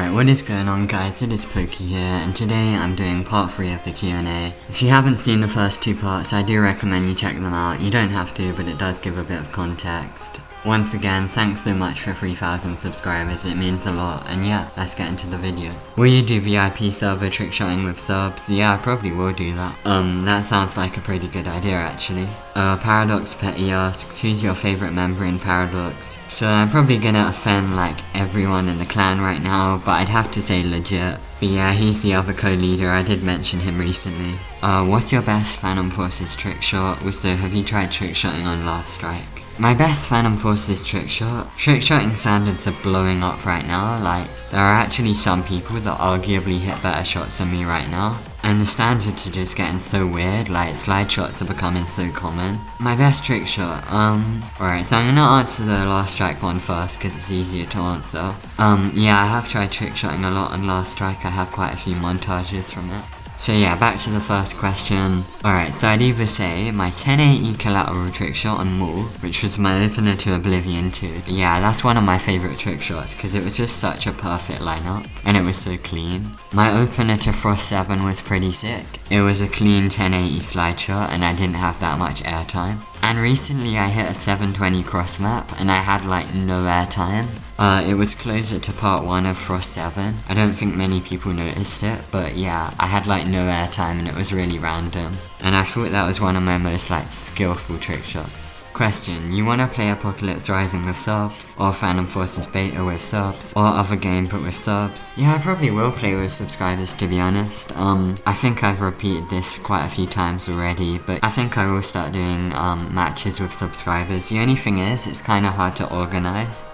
Alright, what is going on guys, it is Pokey here, and today I'm doing part 3 of the Q&A. If you haven't seen the first 2 parts, I do recommend you check them out. You don't have to, but it does give a bit of context. Once again, thanks so much for 3,000 subscribers, it means a lot, and yeah, let's get into the video. Will you do VIP server trickshotting with subs? Yeah, I probably will do that. That sounds like a pretty good idea actually. Paradox Petty asks, who's your favourite member in Paradox? So I'm probably gonna offend like everyone in the clan right now, but I'd have to say legit. But yeah, he's the other co-leader, I did mention him recently. What's your best Phantom Forces trickshot? Also, have you tried trickshotting on Last Strike? My best Phantom Forces trickshot? Trickshotting standards are blowing up right now, like, there are actually some people that arguably hit better shots than me right now. And the standards are just getting so weird, like slide shots are becoming so common. My best trickshot, alright, so I'm gonna answer the Last Strike one first because it's easier to answer. Yeah, I have tried trickshotting a lot on Last Strike, I have quite a few montages from it. So yeah, back to the first question. Alright, so I'd either say my 1080 collateral trickshot on Maul, which was my opener to Oblivion 2. Yeah, that's one of my favourite trickshots because it was just such a perfect lineup and it was so clean. My opener to Frost 7 was pretty sick. It was a clean 1080 slide shot and I didn't have that much airtime. And recently I hit a 720 cross map and I had like no airtime. It was closer to part 1 of Frost 7. I don't think many people noticed it, but yeah, I had like no airtime and it was really random. And I thought that was one of my most like skillful trick shots. Question, you wanna play Apocalypse Rising with subs, or Phantom Forces Beta with subs, or other game but with subs? Yeah, I probably will play with subscribers to be honest. I think I've repeated this quite a few times already, but I think I will start doing matches with subscribers. The only thing is, it's kinda hard to organize,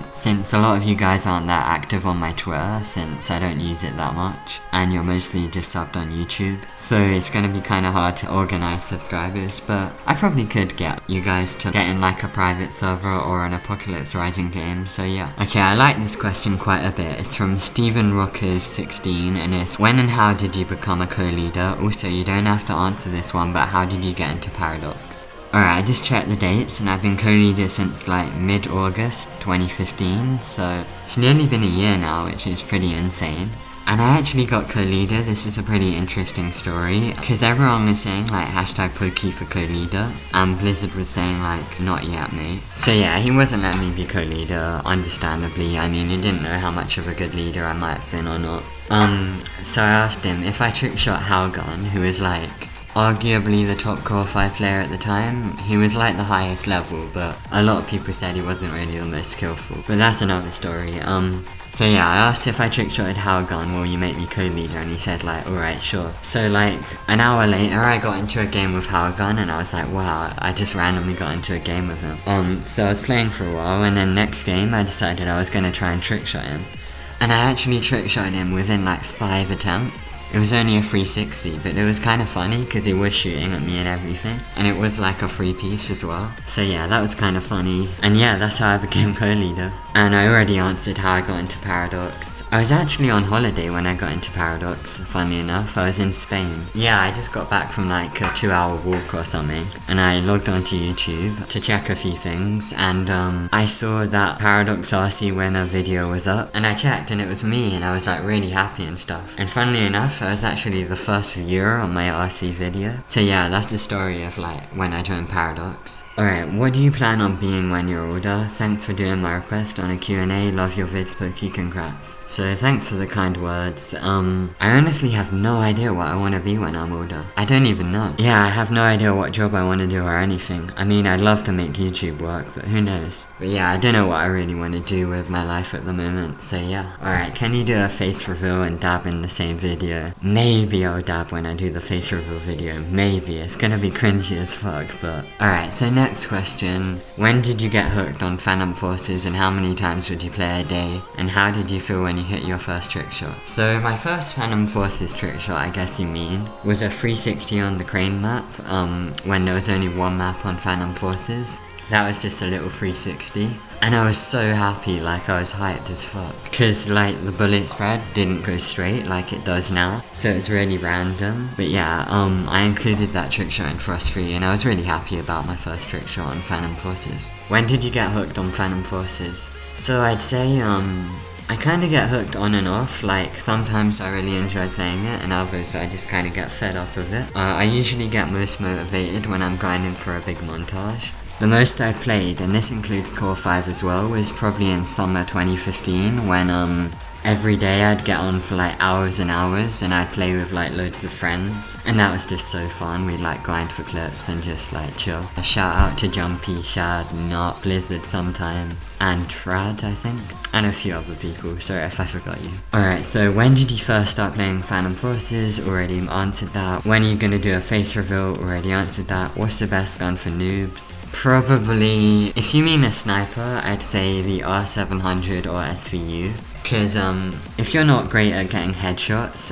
since a lot of you guys aren't that active on my Twitter, since I don't use it that much, and you're mostly just subbed on YouTube. So it's gonna be kinda hard to organize subscribers, but I probably could get you guys to get in like a private server or an Apocalypse Rising game, so yeah. Okay, I like this question quite a bit. It's from Steven Rockers 16 and it's, when and how did you become a co-leader? Also, you don't have to answer this one, but how did you get into Paradox? Alright, I just checked the dates and I've been co-leader since like mid-August 2015, so it's nearly been a year now, which is pretty insane. And I actually got co-leader, this is a pretty interesting story, because everyone was saying like hashtag Pokey for co-leader, and Blizzard was saying like, not yet mate. So yeah, he wasn't letting me be co-leader, understandably. I mean, he didn't know how much of a good leader I might have been or not. So I asked him if I trickshot Halgun, who was like arguably the top core 5 player at the time. He was like the highest level, but a lot of people said he wasn't really the most skillful, but that's another story. So yeah, I asked if I trickshotted Halgun, will you make me co-leader, and he said like, alright, sure. So like, an hour later I got into a game with Halgun and I was like, wow, I just randomly got into a game with him. So I was playing for a while and then next game I decided I was gonna try and trickshot him. And I actually trickshotted him within like 5 attempts. It was only a 360, but it was kind of funny because he was shooting at me and everything. And it was like a free piece as well. So yeah, that was kind of funny. And yeah, that's how I became co-leader. And I already answered how I got into Paradox. I was actually on holiday when I got into Paradox, funnily enough. I was in Spain. Yeah, I just got back from like a 2-hour walk or something. And I logged onto YouTube to check a few things. And I saw that Paradox RC winner video was up. And I checked and it was me and I was like really happy and stuff. And funnily enough, I was actually the first viewer on my RC video. So yeah, that's the story of like when I joined Paradox. Alright, what do you plan on being when you're older? Thanks for doing my request on a Q&A, love your vids, Pokey, congrats. So thanks for the kind words. I honestly have no idea what I want to be when I'm older. I don't even know. Yeah, I have no idea what job I want to do or anything. I mean, I'd love to make YouTube work, but who knows. But yeah, I don't know what I really want to do with my life at the moment, so yeah. Alright, can you do a face reveal and dab in the same video? Maybe I'll dab when I do the face reveal video, maybe. It's gonna be cringy as fuck, but... Alright, so next question. When did you get hooked on Phantom Forces and how many times would you play a day? And how did you feel when you hit your first trick shot? So my first Phantom Forces trick shot, I guess you mean, was a 360 on the crane map, when there was only one map on Phantom Forces. That was just a little 360. And I was so happy, like I was hyped as fuck. Cause like the bullet spread didn't go straight like it does now. So it was really random. But yeah, I included that trick shot in Frost 3 and I was really happy about my first trick shot on Phantom Forces. When did you get hooked on Phantom Forces? So I'd say I kinda get hooked on and off, like sometimes I really enjoy playing it and others I just kinda get fed up of it. I usually get most motivated when I'm grinding for a big montage. The most I've played, and this includes Core 5 as well, was probably in summer 2015 when every day I'd get on for like hours and hours and I'd play with like loads of friends, and that was just so fun. We'd like grind for clips and just like chill. A shout out to Jumpy, Shad, Not, Blizzard sometimes, and Trad I think, and a few other people, sorry if I forgot you. Alright, so when did you first start playing Phantom Forces? Already answered that. When are you gonna do a face reveal? Already answered that. What's the best gun for noobs? Probably, if you mean a sniper, I'd say the R700 or SVU. Because if you're not great at getting headshots,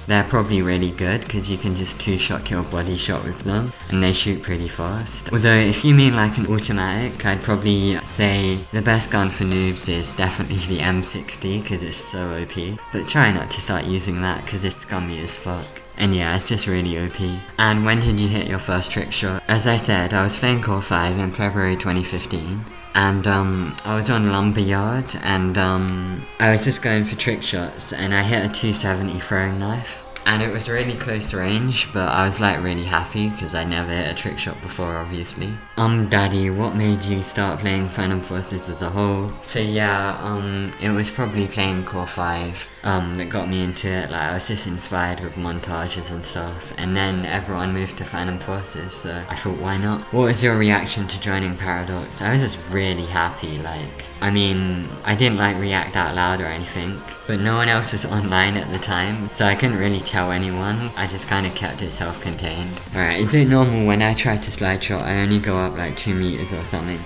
they're probably really good because you can just two-shot kill body shot with them and they shoot pretty fast. Although if you mean like an automatic, I'd probably say the best gun for noobs is definitely the M60 because it's so OP. But try not to start using that because it's scummy as fuck. And yeah, it's just really OP. And when did you hit your first trick shot? As I said, I was playing Core 5 in February 2015. And I was on Lumberyard and I was just going for trick shots and I hit a 270 throwing knife. And it was really close range, but I was like really happy because I never hit a trick shot before obviously. Daddy, what made you start playing Phantom Forces as a whole? So yeah, it was probably playing Core 5 that got me into it. Like I was just inspired with montages and stuff, and then everyone moved to Phantom Forces, so I thought why not? What was your reaction to joining Paradox? I was just really happy, like, I mean, I didn't like react out loud or anything, but no one else was online at the time, so I couldn't really tell anyone. I just kind of kept it self-contained. Alright, is it normal when I try to slide shot I only go up like 2 meters or something?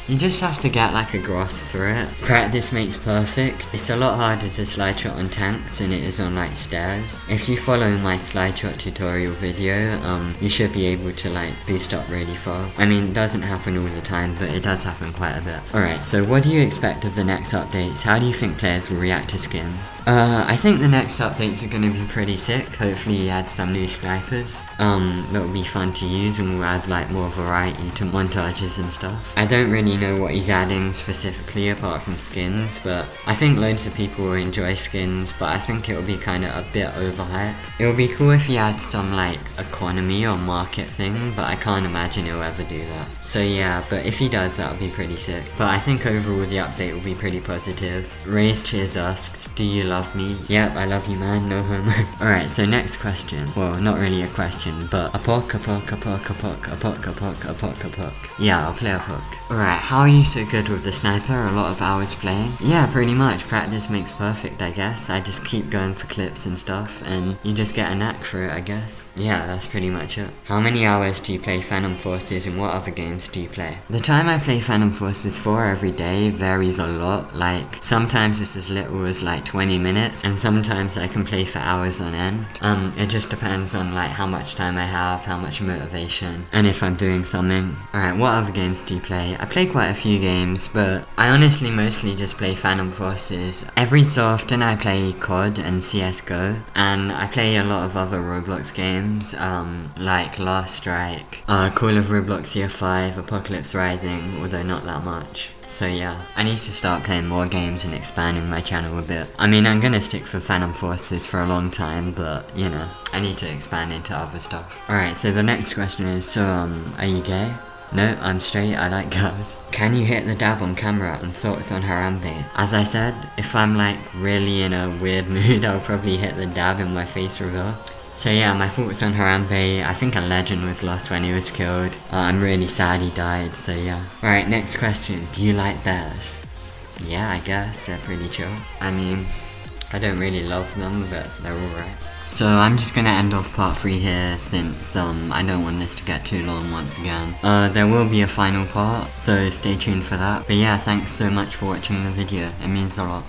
You just have to get like a grasp for it. Practice makes perfect. It's a lot harder to slide shot on tanks than it is on like stairs. If you follow my slide shot tutorial video, you should be able to like boost up really far. I mean, it doesn't happen all the time, but it does happen quite a bit. Alright, so what do you expect of the next updates? How do you think players will react to skins? I think the next updates are gonna be pretty sick. Hopefully he adds some new snipers that will be fun to use and will add like more variety to montages and stuff. I don't really know what he's adding specifically apart from skins, but I think loads of people will enjoy skins, but I think it will be kind of a bit overhyped. It would be cool if he had some like economy or market thing, but I can't imagine he'll ever do that. So yeah, but if he does, that would be pretty sick. But I think overall the update will be pretty positive. Raise Cheers asks, do you love me? Yep, I love you man, no homo. Alright, so next question. Well, not really a question, but a pock. Yeah, I'll play a pock. Alright, how are you so good with the sniper? A lot of hours playing? Yeah, pretty much. Practice makes perfect, I guess. I just keep going for clips and stuff, and you just get a knack for it, I guess. Yeah, that's pretty much it. How many hours do you play Phantom Forces and what other games do you play? The time I play Phantom Forces for every day varies a lot. Like, sometimes it's as little as like 20 minutes, and sometimes I can play for hours on end. It just depends on like how much time I have, how much motivation, and if I'm doing something. Alright, what other games do you play? I play quite a few games, but I honestly mostly just play Phantom Forces. Every so often I play COD and CSGO, and I play a lot of other Roblox games, like Last Strike, Call of Roblox Year 5, Apocalypse Rising, although not that much. So yeah, I need to start playing more games and expanding my channel a bit. I mean, I'm gonna stick for Phantom Forces for a long time, but you know, I need to expand into other stuff. Alright, so the next question is, so are you gay? No, I'm straight, I like girls. Can you hit the dab on camera and thoughts on Harambe? As I said, if I'm like really in a weird mood, I'll probably hit the dab in my face reveal. So yeah, my thoughts on Harambe, I think a legend was lost when he was killed. I'm really sad he died, so yeah. Alright, next question, do you like bears? Yeah, I guess, they're pretty chill. I mean, I don't really love them, but they're alright. So I'm just gonna end off part 3 here since I don't want this to get too long once again. There will be a final part, so stay tuned for that. But yeah, thanks so much for watching the video, it means a lot.